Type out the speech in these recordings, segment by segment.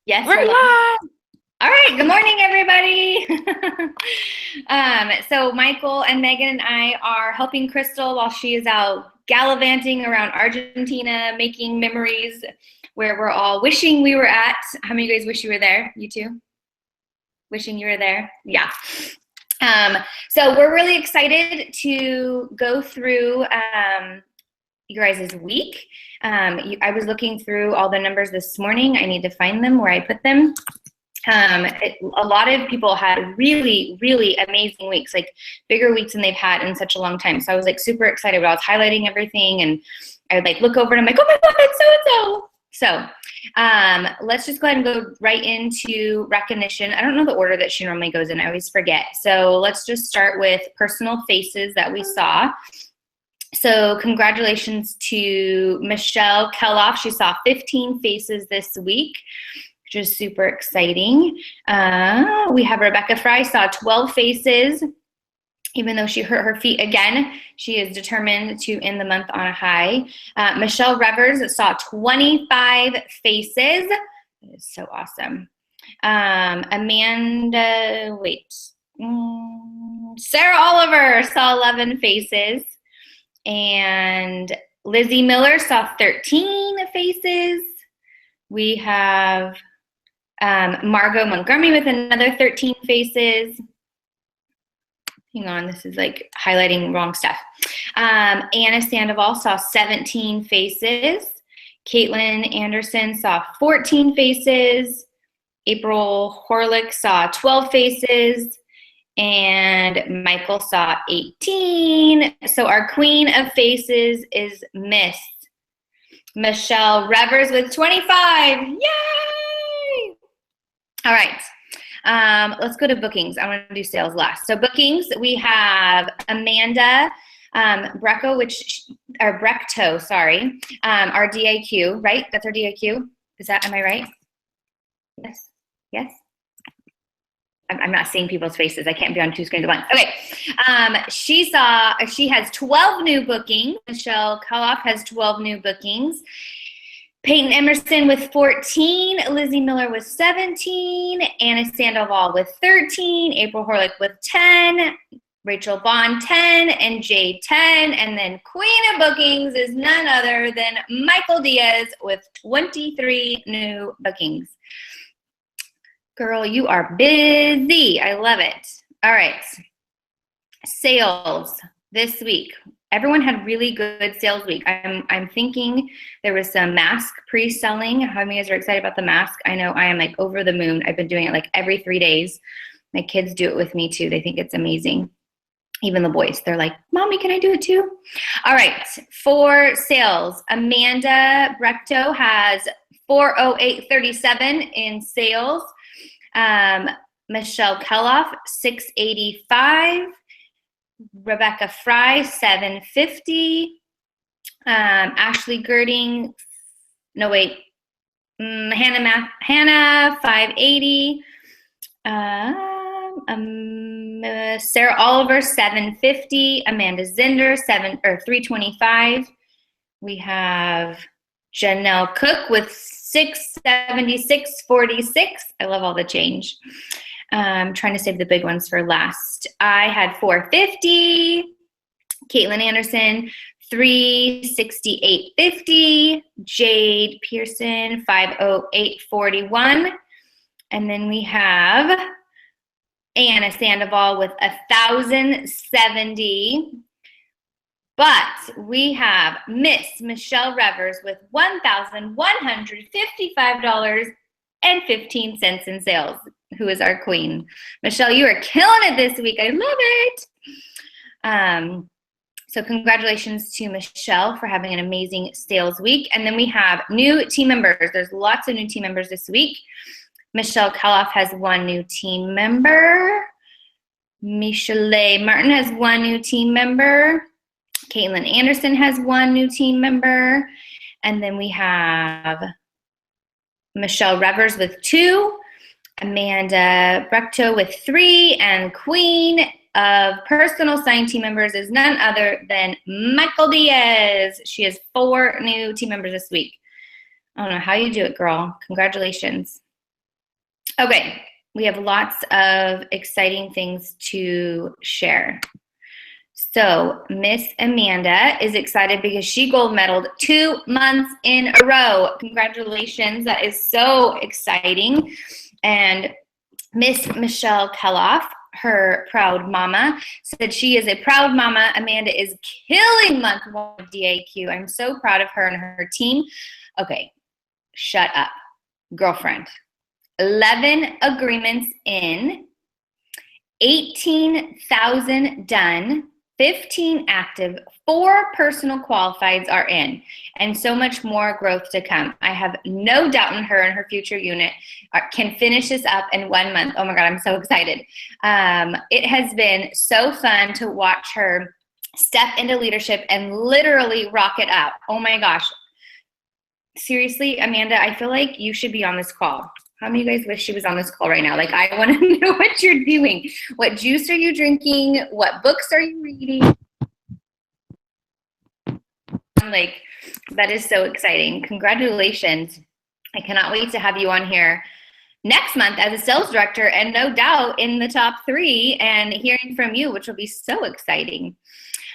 Yes, We're live. all right, good morning, everybody. So Michael and Megan and I are helping Crystal while she is out gallivanting around Argentina, making memories where we're all wishing we were at. How many of you guys wish you were there? You too? Wishing you were there? Yeah. So we're really excited to go through you guys' week. I was looking through all the numbers this morning. I need to find them where I put them. A lot of people had really, really amazing weeks, like bigger weeks than they've had in such a long time. So I was like super excited, but I was highlighting everything and I would like look over and I'm like, oh my God, it's so-and-so. So let's just go ahead and go right into recognition. I don't know the order that she normally goes in. I always forget. So let's just start with personal faces that we saw. So congratulations to Michelle Keloff. She saw 15 faces this week, which is super exciting. We have Rebecca Fry, saw 12 faces. Even though she hurt her feet again, she is determined to end the month on a high. Michelle Revers saw 25 faces. That is so awesome. Sarah Oliver saw 11 faces. And Lizzie Miller saw 13 faces. We have Margot Montgomery with another 13 faces. Hang on, this is like highlighting wrong stuff. Anna Sandoval saw 17 faces. Caitlin Anderson saw 14 faces. April Horlick saw 12 faces. And Michael saw 18. So our queen of faces is Miss Michelle Revers with 25. Yay! All right. Let's go to bookings. I want to do sales last. So bookings, we have Amanda Brecto, our DAQ, right? That's our DAQ. Am I right? Yes. Yes. I'm not seeing people's faces. I can't be on two screens at once. Okay. She has 12 new bookings. Michelle Keloff has 12 new bookings. Peyton Emerson with 14. Lizzie Miller with 17. Anna Sandoval with 13. April Horlick with 10. Rachel Bond 10. And Jade 10. And then queen of bookings is none other than Michael Diaz with 23 new bookings. Girl, you are busy. I love it. All right. Sales this week. Everyone had really good sales week. I'm thinking there was some mask pre-selling. How many of you guys are excited about the mask? I know I am like over the moon. I've been doing it like every 3 days. My kids do it with me too. They think it's amazing. Even the boys, they're like, Mommy, can I do it too? All right. For sales, Amanda Brecto has 408.37 in sales. Michelle Keloff, 685. Rebecca Fry, 750. Ashley Girding, Hannah, 580. Sarah Oliver, 750. Amanda Zinder, 325. We have Janelle Cook with 676.46. I love all the change. I'm trying to save the big ones for last. I had 450. Caitlin Anderson, 368.50. Jade Pearson, 508.41. And then we have Anna Sandoval with 1,070. But we have Miss Michelle Revers with $1,155.15 in sales, who is our queen. Michelle, you are killing it this week. I love it. So congratulations to Michelle for having an amazing sales week. And then we have new team members. There's lots of new team members this week. Michelle Keloff has 1 new team member. Michelle Martin has 1 new team member. Caitlin Anderson has 1 new team member. And then we have Michelle Revers with 2. Amanda Brecto with 3. And queen of personal sign team members is none other than Michael Diaz. She has 4 new team members this week. I don't know how you do it, girl. Congratulations. Okay, we have lots of exciting things to share. So Miss Amanda is excited because she gold medaled 2 months in a row. Congratulations, that is so exciting. And Miss Michelle Keloff, her proud mama, said she is a proud mama. Amanda is killing month 1 of DAQ. I'm so proud of her and her team. Okay, shut up, girlfriend. 11 agreements in, 18,000 done, 15 active, 4 personal qualifieds are in, and so much more growth to come. I have no doubt in her and her future unit can finish this up in 1 month. Oh my God, I'm so excited. It has been so fun to watch her step into leadership and literally rock it out. Oh my gosh. Seriously, Amanda, I feel like you should be on this call. How many of you guys wish she was on this call right now? Like, I want to know what you're doing. What juice are you drinking? What books are you reading? Like, that is so exciting. Congratulations. I cannot wait to have you on here next month as a sales director, and no doubt in the top 3 and hearing from you, which will be so exciting.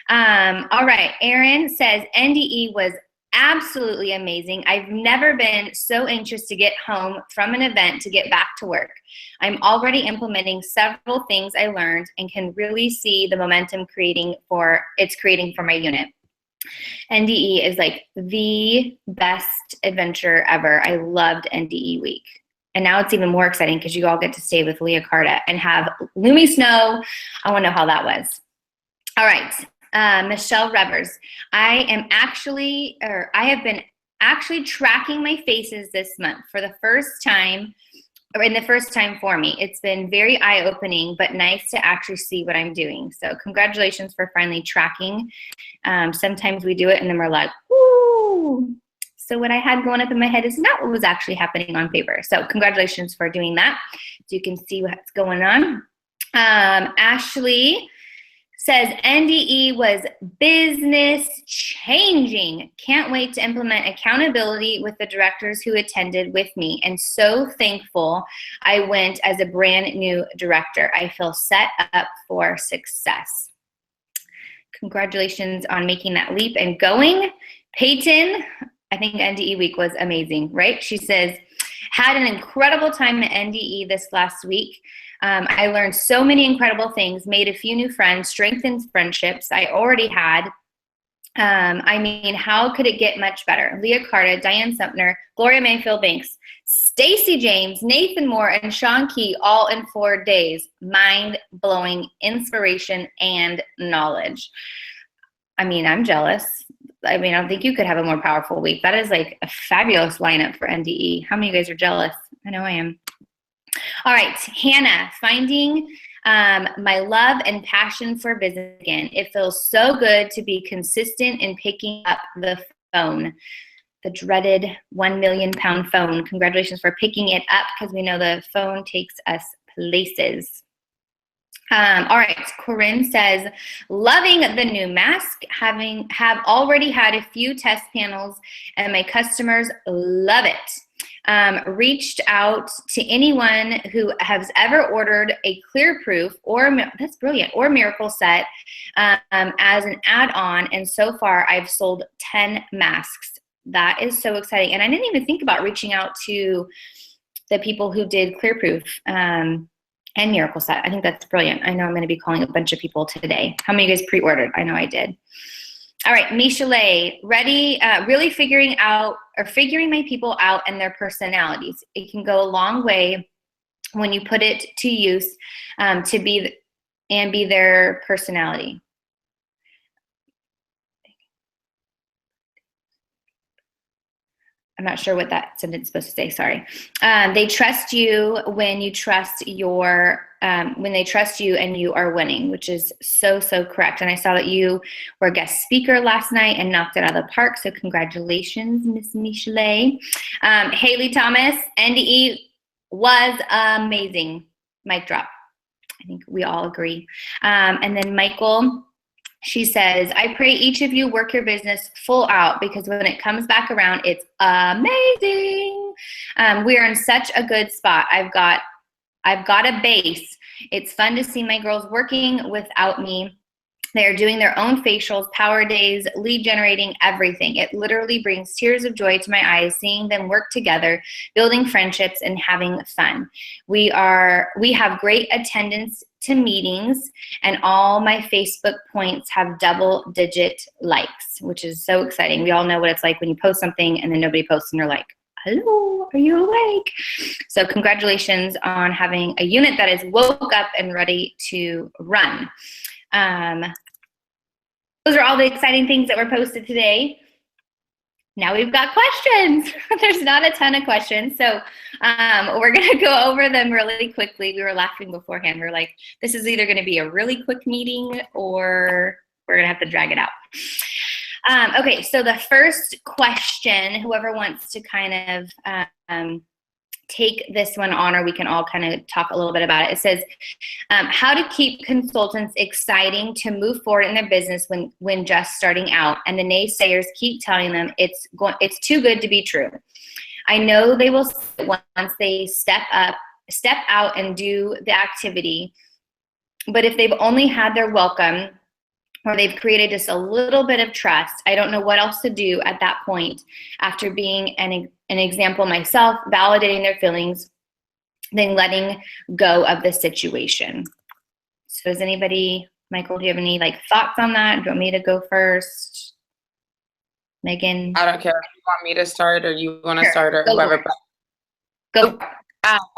All right, Erin says NDE was absolutely amazing. I've never been so anxious to get home from an event to get back to work. I'm already implementing several things I learned and can really see the momentum creating for my unit. NDE is like the best adventure ever. I loved NDE week. And now it's even more exciting because you all get to stay with Leah Carta and have Lumi Snow. I want to know how that was. All right. Michelle Revers, I have been actually tracking my faces this month for the first time, or in the first time for me. It's been very eye-opening, but nice to actually see what I'm doing. So congratulations for finally tracking. Sometimes we do it and then we're like, whoo. So what I had going up in my head is not what was actually happening on paper. So congratulations for doing that. So you can see what's going on. Ashley says NDE was business changing. Can't wait to implement accountability with the directors who attended with me, and so thankful I went as a brand new director. I feel set up for success. Congratulations on making that leap and going. Peyton, I think NDE week was amazing, right? She says, had an incredible time at NDE this last week. I learned so many incredible things, made a few new friends, strengthened friendships I already had. I mean, how could it get much better? Leah Carta, Diane Sumner, Gloria Mayfield Banks, Stacy James, Nathan Moore, and Sean Key all in 4 days. Mind-blowing inspiration and knowledge. I mean, I'm jealous. I mean, I don't think you could have a more powerful week. That is like a fabulous lineup for NDE. How many of you guys are jealous? I know I am. All right, Hannah, finding my love and passion for business again. It feels so good to be consistent in picking up the phone, the dreaded 1 million pound phone. Congratulations for picking it up, because we know the phone takes us places. All right, Corinne says, loving the new mask, have already had a few test panels and my customers love it. Reached out to anyone who has ever ordered a clear proof that's brilliant, or miracle set as an add-on, and so far I've sold 10 masks. That is so exciting. And I didn't even think about reaching out to the people who did clear proof and miracle set. I think that's brilliant. I know I'm going to be calling a bunch of people today. How many of you guys pre-ordered? I know I did. All right, Michelet, ready, really figuring my people out and their personalities. It can go a long way when you put it to use to be their personality. I'm not sure what that sentence is supposed to say, sorry. They trust you when you trust when they trust you and you are winning, which is so, so correct. And I saw that you were a guest speaker last night and knocked it out of the park, so congratulations, Miss Michelet. Haley Thomas, NDE was amazing. Mic drop. I think we all agree. And then Michael, she says, I pray each of you work your business full out, because when it comes back around, it's amazing. We are in such a good spot. I've got I've got a base. It's fun to see my girls working without me. They're doing their own facials, power days, lead generating, everything. It literally brings tears of joy to my eyes seeing them work together, building friendships and having fun. We have great attendance to meetings, and all my Facebook points have double-digit likes, which is so exciting. We all know what it's like when you post something and then nobody posts and you're like, hello, are you awake? So congratulations on having a unit that is woke up and ready to run. Those are all the exciting things that were posted today. Now we've got questions. There's not a ton of questions, so we're gonna go over them really quickly. We were laughing beforehand. We're like, this is either gonna be a really quick meeting or we're gonna have to drag it out. Okay, so the first question, whoever wants to kind of take this one on, or we can all kind of talk a little bit about it. It says, how to keep consultants exciting to move forward in their business when just starting out, and the naysayers keep telling them it's too good to be true. I know they will once they step out and do the activity, but if they've only had their welcome, or they've created just a little bit of trust, I don't know what else to do at that point after being an example myself, validating their feelings, then letting go of the situation. So does anybody, Michael, do you have any thoughts on that? Do you want me to go first? Megan? I don't care if you want me to start or you want to start or whoever. Go.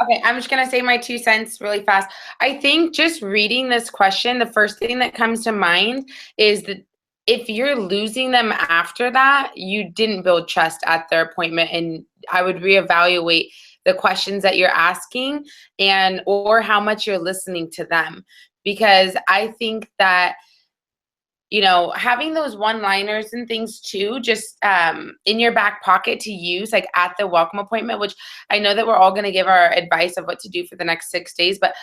Okay, I'm just going to say my 2 cents really fast. I think just reading this question, the first thing that comes to mind is that if you're losing them after that, you didn't build trust at their appointment, and I would reevaluate the questions that you're asking or how much you're listening to them, because I think that having those one-liners and things too, just in your back pocket to use at the welcome appointment, which I know that we're all going to give our advice of what to do for the next 6 days, but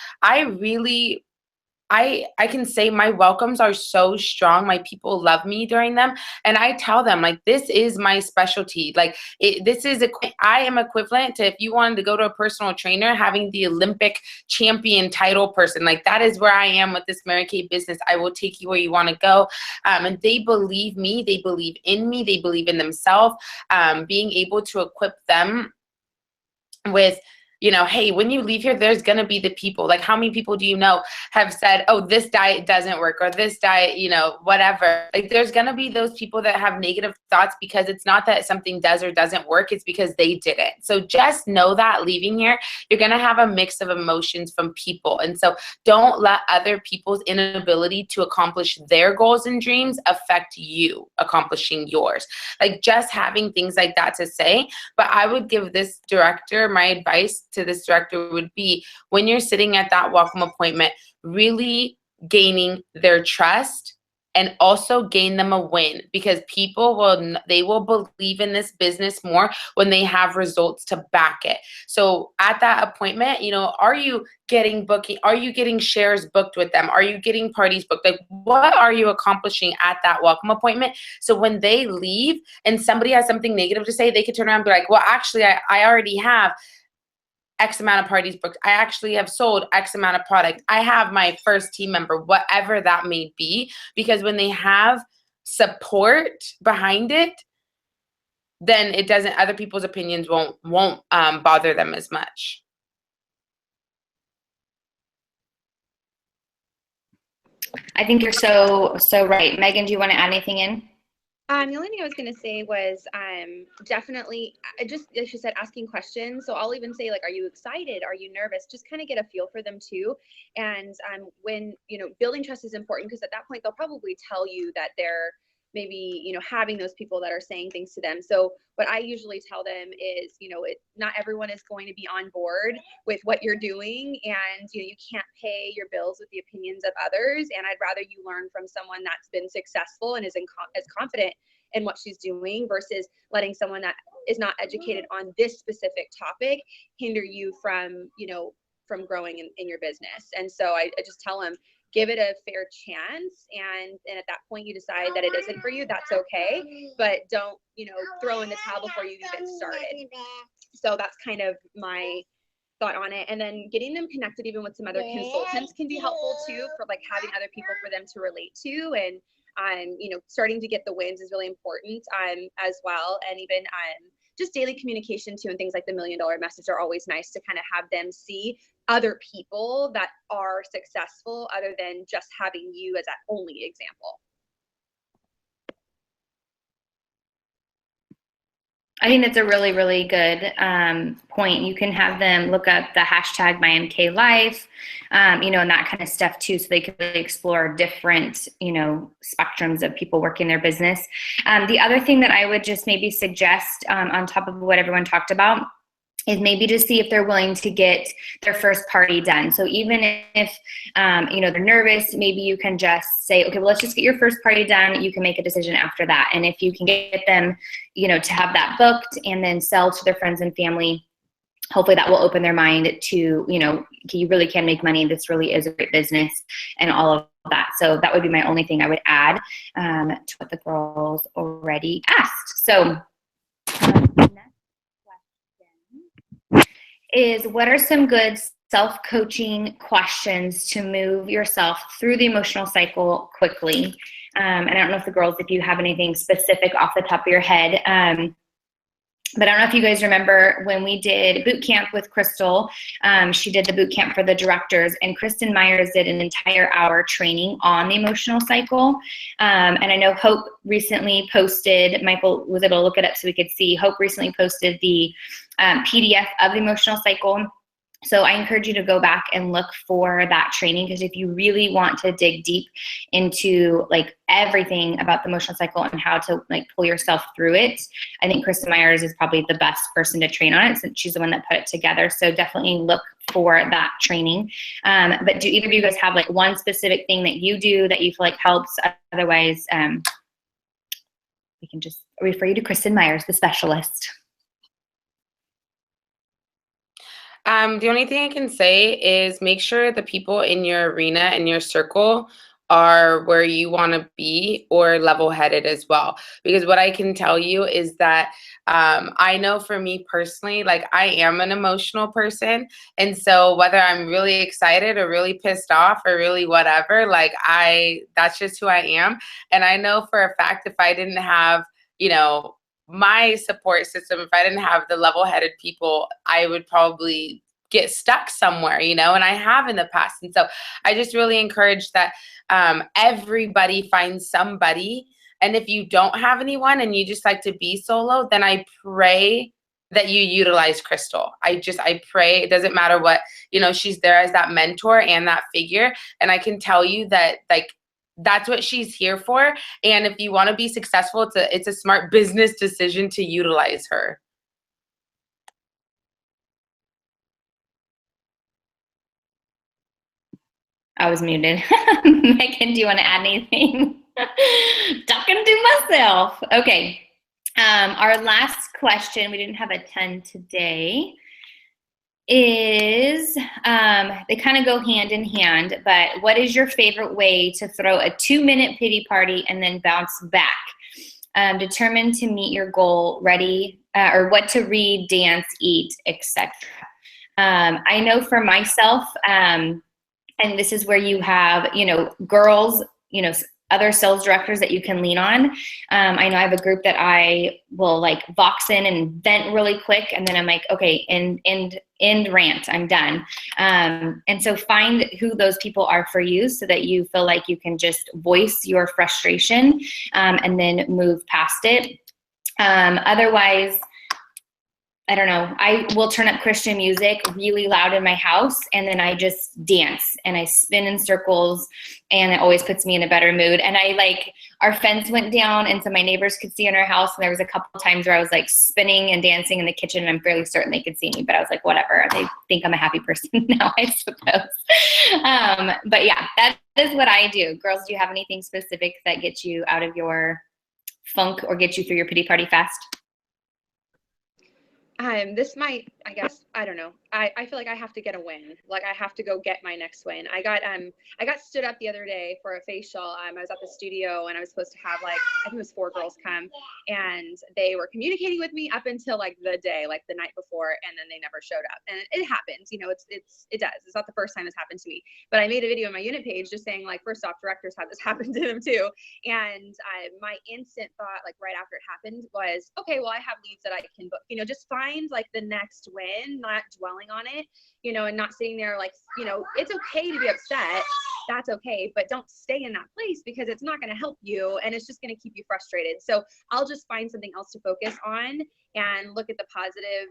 I can say my welcomes are so strong. My people love me during them. And I tell them this is my specialty. I am equivalent to, if you wanted to go to a personal trainer, having the Olympic champion title person, that is where I am with this Mary Kay business. I will take you where you want to go. And they believe me. They believe in me. They believe in themselves. Being able to equip them with, hey, when you leave here, there's going to be the people. How many people do you know have said, oh, this diet doesn't work, or this diet, whatever. There's going to be those people that have negative thoughts, because it's not that something does or doesn't work. It's because they didn't. So just know that leaving here, you're going to have a mix of emotions from people. And so don't let other people's inability to accomplish their goals and dreams affect you accomplishing yours. Just having things like that to say. But I would give this director, my advice to this director would be, when you're sitting at that welcome appointment, really gaining their trust and also gain them a win, because people will believe in this business more when they have results to back it. So at that appointment, are you getting booking? Are you getting shares booked with them? Are you getting parties booked? What are you accomplishing at that welcome appointment? So when they leave and somebody has something negative to say, they could turn around and be like, well, actually, I already have X amount of parties booked. I actually have sold X amount of product. I have my first team member, whatever that may be, because when they have support behind it, then it doesn't, other people's opinions won't bother them as much. I think you're so right. Megan, do you want to add anything in? The only thing I was going to say was definitely, just as you said, asking questions. So I'll even say, are you excited? Are you nervous? Just kind of get a feel for them too. And when, building trust is important, because at that point, they'll probably tell you that they're maybe, having those people that are saying things to them. So what I usually tell them is, not everyone is going to be on board with what you're doing, and you can't pay your bills with the opinions of others. And I'd rather you learn from someone that's been successful and is as confident in what she's doing, versus letting someone that is not educated on this specific topic hinder you from, from growing in your business. And so I just tell them, give it a fair chance, and at that point you decide that it isn't for you, that's okay, but don't throw in the towel before you've even started. So that's kind of my thought on it. And then getting them connected even with some other consultants can be helpful too, for like having other people for them to relate to. And you know, starting to get the wins is really important as well. And even just daily communication too, and things like the $1 million message are always nice to kind of have them see other people that are successful other than just having you as that only example. I think that's a really, really good point. You can have them look up the hashtag MyMKLife, you know, and that kind of stuff too, so they can really explore different, you know, spectrums of people working their business. The other thing that I would just maybe suggest on top of what everyone talked about is maybe to see if they're willing to get their first party done. So even if, you know, they're nervous, maybe you can just say, okay, well, let's just get your first party done. You can make a decision after that. And if you can get them, you know, to have that booked and then sell to their friends and family, hopefully that will open their mind to, you know, you really can make money. This really is a great business and all of that. So that would be my only thing I would add to what the girls already asked. So is, what are some good self-coaching questions to move yourself through the emotional cycle quickly? And I don't know if the girls, if you have anything specific off the top of your head, but I don't know if you guys remember when we did boot camp with Crystal. She did the boot camp for the directors, and Kristen Myers did an entire hour training on the emotional cycle. And I know Hope recently posted, Michael was able to look it up so we could see, Hope recently posted the PDF of the emotional cycle. So I encourage you to go back and look for that training, because if you really want to dig deep into like everything about the emotional cycle and how to like pull yourself through it, I think Kristen Myers is probably the best person to train on it, since she's the one that put it together. So definitely look for that training. But do either of you guys have like one specific thing that you do that you feel like helps? Otherwise, we can just refer you to Kristen Myers, the specialist. The only thing I can say is make sure the people in your arena and your circle are where you want to be, or level-headed as well. Because what I can tell you is that I know for me personally, like I am an emotional person. And so whether I'm really excited or really pissed off or really whatever, like that's just who I am. And I know for a fact, if I didn't have, you know, my support system, if I didn't have the level-headed people, I would probably get stuck somewhere, you know, and I have in the past. And so I just really encourage that everybody finds somebody. And if you don't have anyone and you just like to be solo, then I pray that you utilize Crystal. I pray, it doesn't matter what, you know, she's there as that mentor and that figure. And I can tell you that, like, that's what she's here for. And if you want to be successful, it's a smart business decision to utilize her. I was muted. Megan, do you want to add anything? Talking to myself. Okay. Our last question, we didn't have a ton today, is they kind of go hand in hand, but what is your favorite way to throw a 2-minute pity party and then bounce back? Determined to meet your goal, ready, or what to read, dance, eat, etc. I know for myself, and this is where you have, you know, girls, you know, other sales directors that you can lean on. I know I have a group that I will like box in and vent really quick, and then I'm like, okay, end rant, I'm done. And so find who those people are for you, so that you feel like you can just voice your frustration and then move past it. Otherwise, I don't know, I will turn up Christian music really loud in my house, and then I just dance and I spin in circles, and it always puts me in a better mood. And I like, our fence went down, and so my neighbors could see in our house, and there was a couple times where I was like spinning and dancing in the kitchen, and I'm fairly certain they could see me, but I was like, whatever, they think I'm a happy person now, I suppose. But yeah, that is what I do. Girls, do you have anything specific that gets you out of your funk or gets you through your pity party fast? This might, I guess, I don't know. I feel like I have to get a win. Like I have to go get my next win. I got stood up the other day for a facial. I was at the studio and I was supposed to have like, I think it was 4 girls come, and they were communicating with me up until like the day, like the night before, and then they never showed up. And it happens, you know, it does. It's not the first time it's happened to me, but I made a video on my unit page just saying like, first off, directors have this happen to them too. And my instant thought, like right after it happened, was, okay, well, I have leads that I can book, you know, just find like the next win, not dwelling on it, you know, and not sitting there like, you know, it's okay to be upset. That's okay, but don't stay in that place because it's not going to help you and it's just going to keep you frustrated. So I'll just find something else to focus on and look at the positive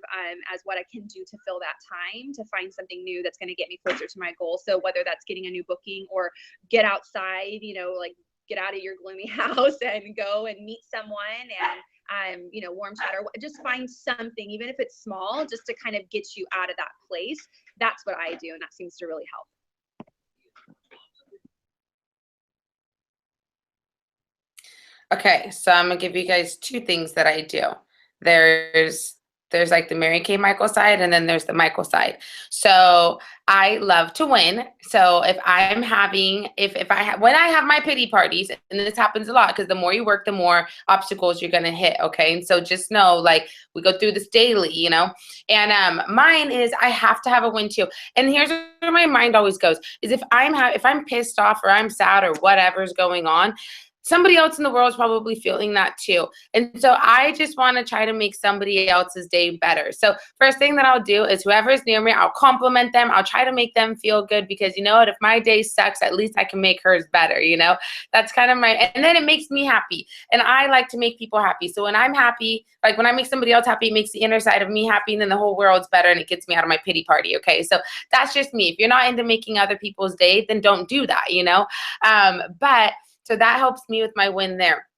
as what I can do to fill that time, to find something new that's going to get me closer to my goal. So whether that's getting a new booking or get outside, you know, like get out of your gloomy house and go and meet someone and you know, warm chat, or just find something, even if it's small, just to kind of get you out of that place. That's what I do, and that seems to really help. Okay, so I'm gonna give you guys 2 things that I do. There's like the Mary Kay Michael side, and then there's the Michael side. So I love to win. So if I'm having, when I have my pity parties, and this happens a lot because the more you work, the more obstacles you're gonna hit. Okay, and so just know, like, we go through this daily, you know. And mine is I have to have a win too. And here's where my mind always goes: is if I'm pissed off or I'm sad or whatever's going on, somebody else in the world is probably feeling that too. And so I just want to try to make somebody else's day better. So first thing that I'll do is whoever's near me, I'll compliment them. I'll try to make them feel good because, you know what, if my day sucks, at least I can make hers better, you know? That's kind of and then it makes me happy. And I like to make people happy. So when I'm happy, like when I make somebody else happy, it makes the inner side of me happy, and then the whole world's better and it gets me out of my pity party, okay? So that's just me. If you're not into making other people's day, then don't do that, you know? So that helps me with my win there.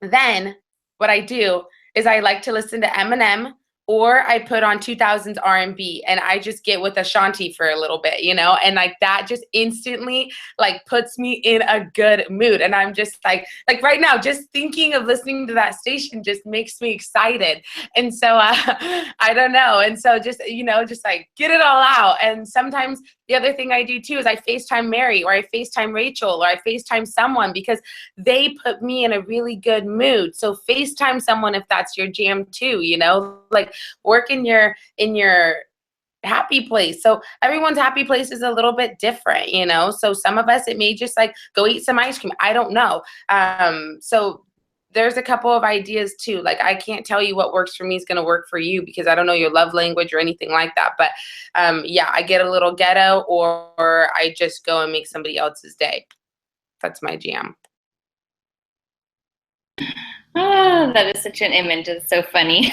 Then what I do is I like to listen to Eminem, or I put on 2000s R&B and I just get with Ashanti for a little bit, you know, and like that just instantly like puts me in a good mood. And I'm just like right now, just thinking of listening to that station just makes me excited. And so I don't know. And so just, you know, just like get it all out. And sometimes the other thing I do too is I FaceTime Mary, or I FaceTime Rachel, or I FaceTime someone because they put me in a really good mood. So FaceTime someone if that's your jam too, you know, like work in your happy place. So everyone's happy place is a little bit different, you know. So some of us, it may just like go eat some ice cream. I don't know. So there's a couple of ideas too. Like I can't tell you what works for me is going to work for you because I don't know your love language or anything like that. But yeah, I get a little ghetto, or I just go and make somebody else's day. That's my jam. Oh, that is such an image. It's so funny.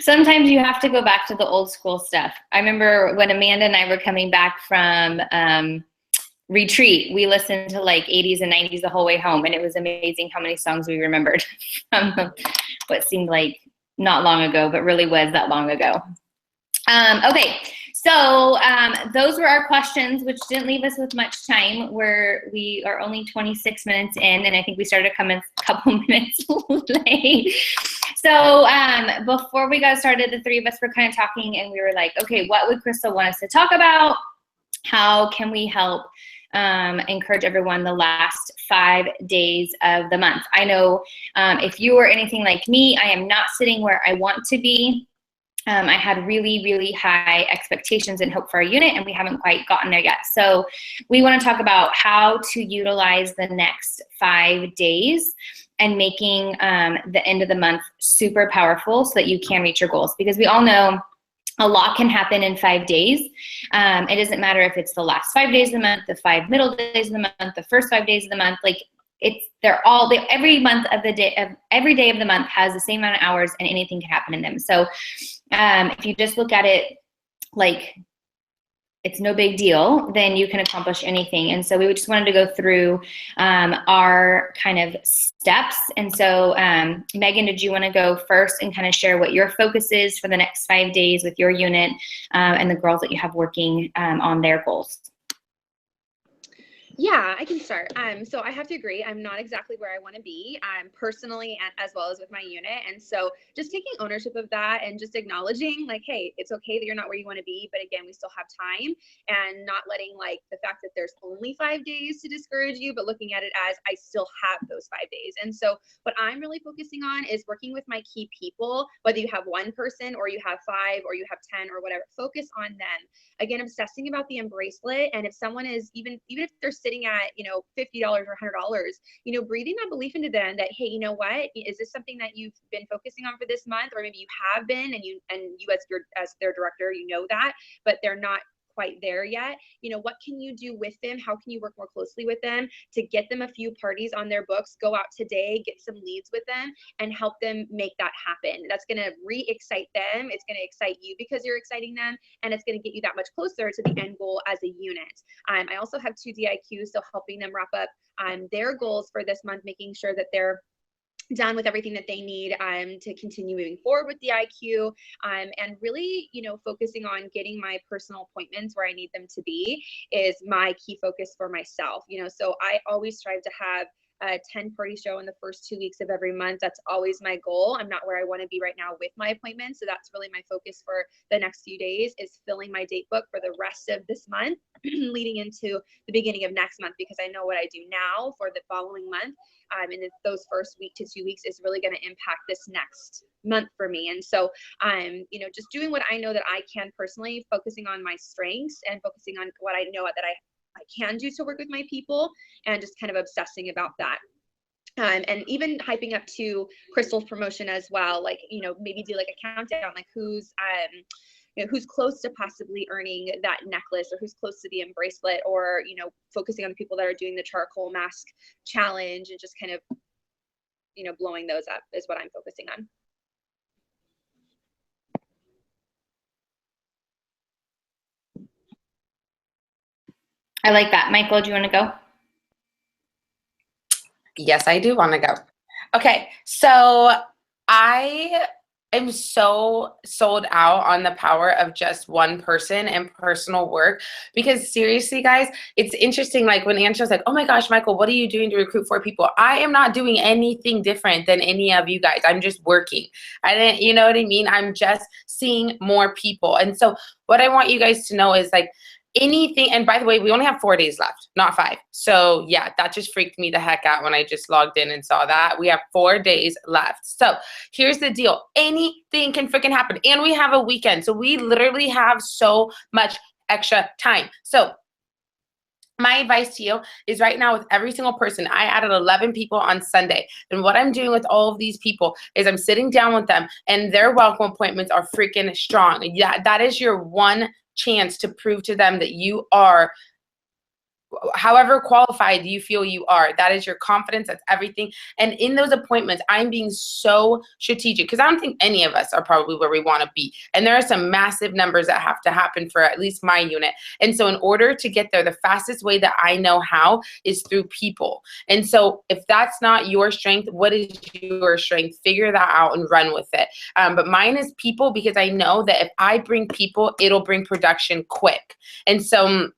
Sometimes you have to go back to the old school stuff. I remember when Amanda and I were coming back from retreat, we listened to like 80s and 90s the whole way home, and it was amazing how many songs we remembered from what seemed like not long ago, but really was that long ago. Okay, so those were our questions, which didn't leave us with much time. We are only 26 minutes in, and I think we started a couple minutes late. So before we got started, the 3 of us were kind of talking, and we were like, okay, what would Crystal want us to talk about? How can we help encourage everyone the last 5 days of the month? I know if you are anything like me, I am not sitting where I want to be. I had really, really high expectations and hope for our unit, and we haven't quite gotten there yet. So we want to talk about how to utilize the next 5 days and making the end of the month super powerful so that you can reach your goals. Because we all know a lot can happen in 5 days. It doesn't matter if it's the last 5 days of the month, the 5 middle days of the month, the first 5 days of the month. Like every day of the month has the same amount of hours, and anything can happen in them. So if you just look at it like it's no big deal, then you can accomplish anything. And so we just wanted to go through our kind of steps. And so Megan, did you want to go first and kind of share what your focus is for the next 5 days with your unit and the girls that you have working on their goals? Yeah, I can start. So I have to agree, I'm not exactly where I want to be, personally, and as well as with my unit. And so just taking ownership of that and just acknowledging like, hey, it's okay that you're not where you want to be, but again, we still have time, and not letting like the fact that there's only 5 days to discourage you, but looking at it as I still have those 5 days. And so what I'm really focusing on is working with my key people, whether you have one person or you have 5 or you have 10 or whatever, focus on them. Again, obsessing about the embracelet. And if someone is even if they're sitting at, $50 or $100, breathing that belief into them that, hey, you know what, is this something that you've been focusing on for this month? Or maybe you have been, and you as their director, that, but they're not quite there yet. What can you do with them? How can you work more closely with them to get them a few parties on their books? Go out today, get some leads with them, and help them make that happen. That's going to re-excite them. It's going to excite you because you're exciting them, and it's going to get you that much closer to the end goal as a unit. I also have 2 DIQs, so helping them wrap up their goals for this month, making sure that they're done with everything that they need to continue moving forward with the IQ, and really, focusing on getting my personal appointments where I need them to be is my key focus for myself. So I always strive to have a 10-party show in the first 2 weeks of every month. That's always my goal. I'm not where I want to be right now with my appointments. So that's really my focus for the next few days, is filling my date book for the rest of this month, leading into the beginning of next month, because I know what I do now for the following month. And those first week to 2 weeks is really going to impact this next month for me. And so just doing what I know that I can personally, focusing on my strengths and focusing on what I know that I can do to work with my people, and just kind of obsessing about that. And even hyping up to Crystal's promotion as well, like, maybe do like a countdown, like who's close to possibly earning that necklace, or who's close to the bracelet, or, focusing on the people that are doing the charcoal mask challenge, and just kind of, blowing those up is what I'm focusing on. I like that. Michael, do you want to go? Yes, I do want to go. Okay, so I am so sold out on the power of just one person and personal work, because seriously, guys, it's interesting. Like when Angela's like, oh my gosh, Michael, what are you doing to recruit 4 people? I am not doing anything different than any of you guys. I'm just working. You know what I mean? I'm just seeing more people. And so what I want you guys to know is like, anything, and by the way, we only have 4 days left, not 5. So yeah, that just freaked me the heck out when I just logged in and saw that. We have 4 days left. So here's the deal. Anything can freaking happen. And we have a weekend. So we literally have so much extra time. So my advice to you is right now, with every single person, I added 11 people on Sunday. And what I'm doing with all of these people is I'm sitting down with them, and their welcome appointments are freaking strong. Yeah, that is your one chance to prove to them that you are however qualified you feel you are. That is your confidence. That's everything. And in those appointments, I'm being so strategic, because I don't think any of us are probably where we want to be. And there are some massive numbers that have to happen for at least my unit. And so in order to get there, the fastest way that I know how is through people. And so if that's not your strength, what is your strength? Figure that out and run with it. But mine is people, because I know that if I bring people, it'll bring production quick. And so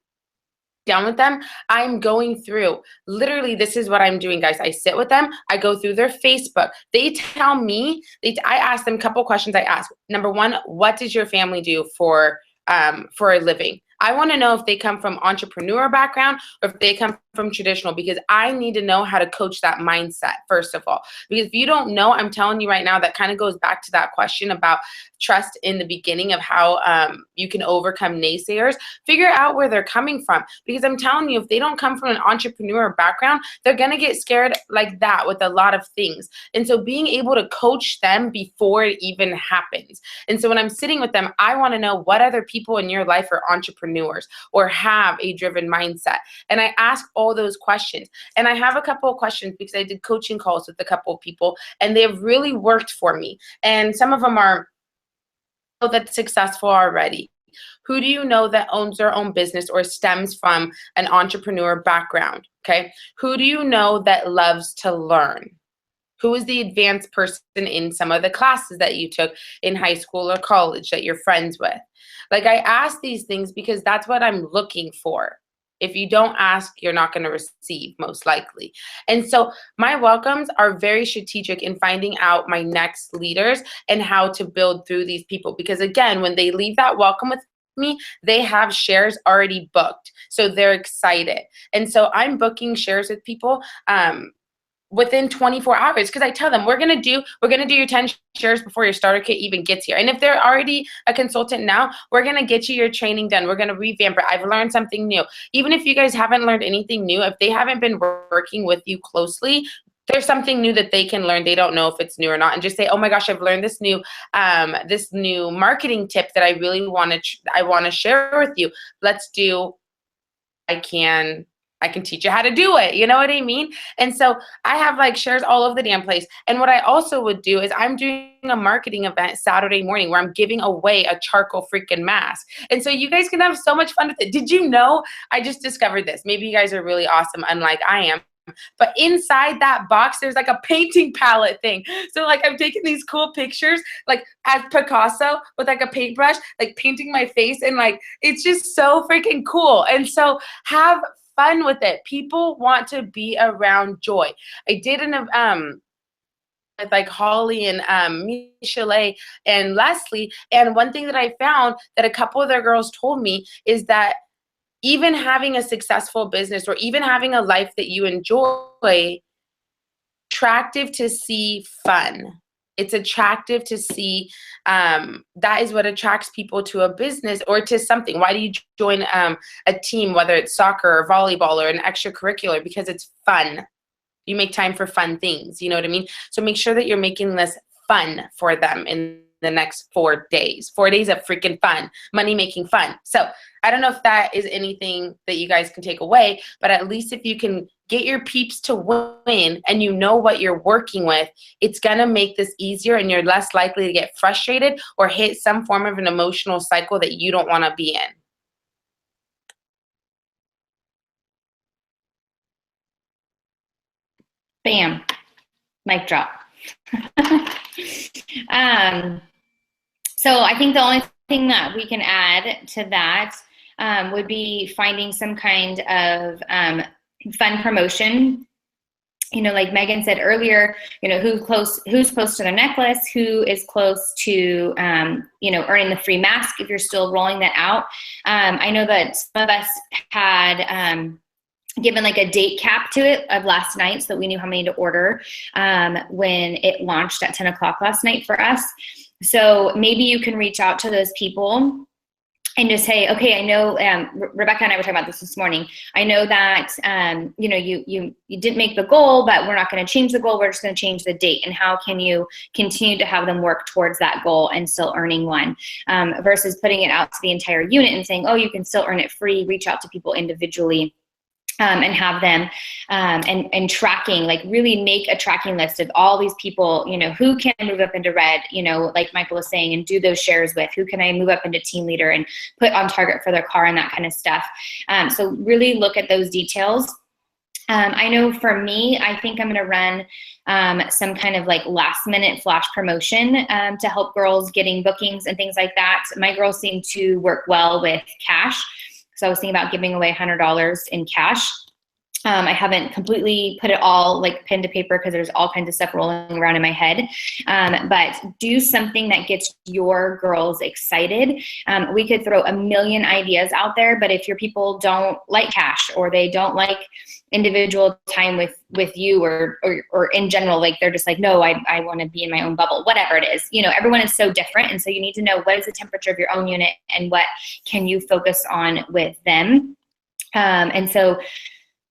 down with them, I'm going through, literally, this is what I'm doing, guys. I sit with them, I go through their Facebook. They tell me, I ask them a couple questions. I ask, number one, what does your family do for a living? I want to know if they come from entrepreneur background or if they come from traditional, because I need to know how to coach that mindset, first of all. Because if you don't know, I'm telling you right now, that kind of goes back to that question about trust in the beginning of how you can overcome naysayers. Figure out where they're coming from, because I'm telling you, if they don't come from an entrepreneur background, they're going to get scared like that with a lot of things. And so being able to coach them before it even happens. And so when I'm sitting with them, I want to know what other people in your life are entrepreneurs or have a driven mindset. And I ask all those questions. And I have a couple of questions because I did coaching calls with a couple of people, and they've really worked for me. And some of them are that's successful already. Who do you know that owns their own business or stems from an entrepreneur background? Okay. Who do you know that loves to learn? Who is the advanced person in some of the classes that you took in high school or college that you're friends with? Like, I ask these things because that's what I'm looking for. If you don't ask, you're not going to receive, most likely. And so my welcomes are very strategic in finding out my next leaders and how to build through these people. Because again, when they leave that welcome with me, they have shares already booked. So they're excited. And so I'm booking shares with people within 24 hours, because I tell them we're gonna do your 10 shares before your starter kit even gets here. And if they're already a consultant now, we're gonna get you your training done. We're gonna revamp it. I've learned something new. Even if you guys haven't learned anything new, if they haven't been working with you closely, there's something new that they can learn. They don't know if it's new or not, and just say, oh my gosh, I've learned this new marketing tip that I really want to share with you. Let's do. I can teach you how to do it. You know what I mean? And so I have like shares all over the damn place. And what I also would do is I'm doing a marketing event Saturday morning where I'm giving away a charcoal freaking mask. And so you guys can have so much fun with it. Did you know? I just discovered this. Maybe you guys are really awesome, unlike I am. But inside that box, there's like a painting palette thing. So like I'm taking these cool pictures, like as Picasso with like a paintbrush, like painting my face, and like it's just so freaking cool. And so have fun with it. People want to be around joy. I did with like Holly and Michelle and Leslie, and one thing that I found that a couple of their girls told me is that even having a successful business or even having a life that you enjoy, attractive to see fun. It's attractive to see, that is what attracts people to a business or to something. Why do you join a team, whether it's soccer or volleyball or an extracurricular? Because it's fun. You make time for fun things, you know what I mean? So make sure that you're making this fun for them in the next 4 days. 4 days of freaking fun, money making fun. So I don't know if that is anything that you guys can take away, but at least if you can get your peeps to win and you know what you're working with, it's going to make this easier and you're less likely to get frustrated or hit some form of an emotional cycle that you don't want to be in. Bam. Mic drop. So I think the only thing that we can add to that would be finding some kind of fun promotion. You know, like Megan said earlier, you know, who's close to their necklace, who is close to, you know, earning the free mask if you're still rolling that out. I know that some of us had given like a date cap to it of last night so that we knew how many to order when it launched at 10 o'clock last night for us. So maybe you can reach out to those people and just say, okay, I know, Rebecca and I were talking about this morning. I know that, you know, you didn't make the goal, but we're not going to change the goal. We're just going to change the date. And how can you continue to have them work towards that goal and still earning one, versus putting it out to the entire unit and saying, oh, you can still earn it free. Reach out to people individually. And have them and tracking, like really make a tracking list of all these people, you know, who can I move up into red, you know, like Michael was saying, and do those shares with, who can I move up into team leader and put on target for their car and that kind of stuff. So really look at those details. I know for me, I think I'm going to run some kind of like last minute flash promotion to help girls getting bookings and things like that. My girls seem to work well with cash. So I was thinking about giving away $100 in cash. I haven't completely put it all like pen to paper because there's all kinds of stuff rolling around in my head. But do something that gets your girls excited. We could throw a million ideas out there, but if your people don't like cash or they don't like individual time with you or in general, like they're just like, no, I want to be in my own bubble, whatever it is, you know, everyone is so different. And so you need to know what is the temperature of your own unit and what can you focus on with them. And so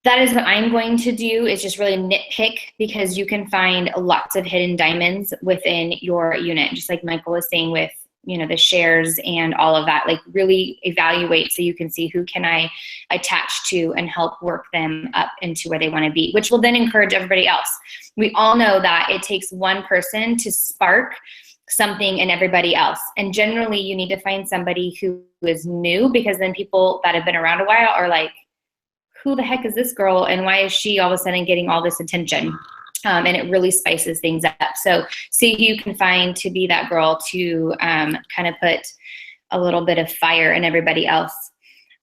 that is what I'm going to do, is just really nitpick, because you can find lots of hidden diamonds within your unit. Just like Michael was saying with, you know, the shares and all of that, like really evaluate so you can see who can I attach to and help work them up into where they want to be, which will then encourage everybody else. We all know that it takes one person to spark something in everybody else. And generally you need to find somebody who is new, because then people that have been around a while are like, who the heck is this girl? And why is she all of a sudden getting all this attention? And it really spices things up. So see who you can find to be that girl to kind of put a little bit of fire in everybody else.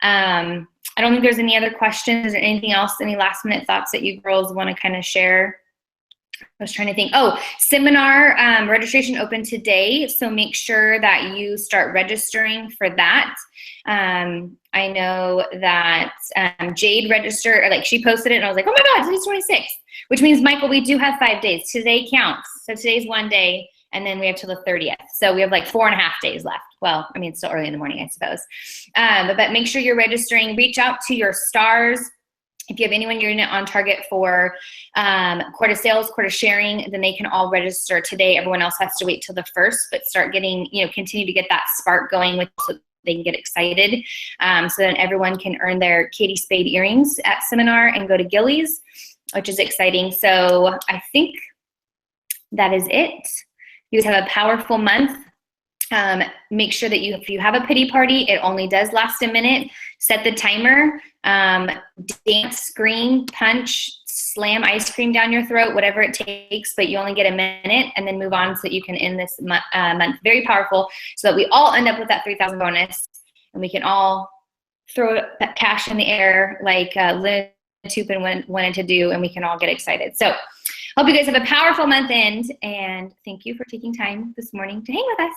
I'm don't think there's any other questions or anything else, any last minute thoughts that you girls want to kind of share. I was trying to think. Oh, seminar registration open today, so make sure that you start registering for that. I know that Jade registered, or like she posted it, and I was like, oh my God, today's 26th, which means, Michael, we do have 5 days. Today counts. So today's 1 day, and then we have till the 30th. So we have like 4.5 days left. Well, I mean, it's still early in the morning, I suppose. But make sure you're registering. Reach out to your stars. If you have anyone you're on target for quota sales, quota sharing, then they can all register today. Everyone else has to wait till the 1st, but start getting, continue to get that spark going with, so they can get excited. So then everyone can earn their Katie Spade earrings at seminar and go to Gillies, which is exciting. So I think that is it. You guys have a powerful month. Make sure that if you have a pity party, it only does last a minute. Set the timer, dance, scream, punch, slam ice cream down your throat, whatever it takes, but you only get a minute, and then move on so that you can end this month very powerful, so that we all end up with that 3,000 bonus, and we can all throw that cash in the air like Lynn Tupin wanted to do, and we can all get excited. So hope you guys have a powerful month end, and thank you for taking time this morning to hang with us.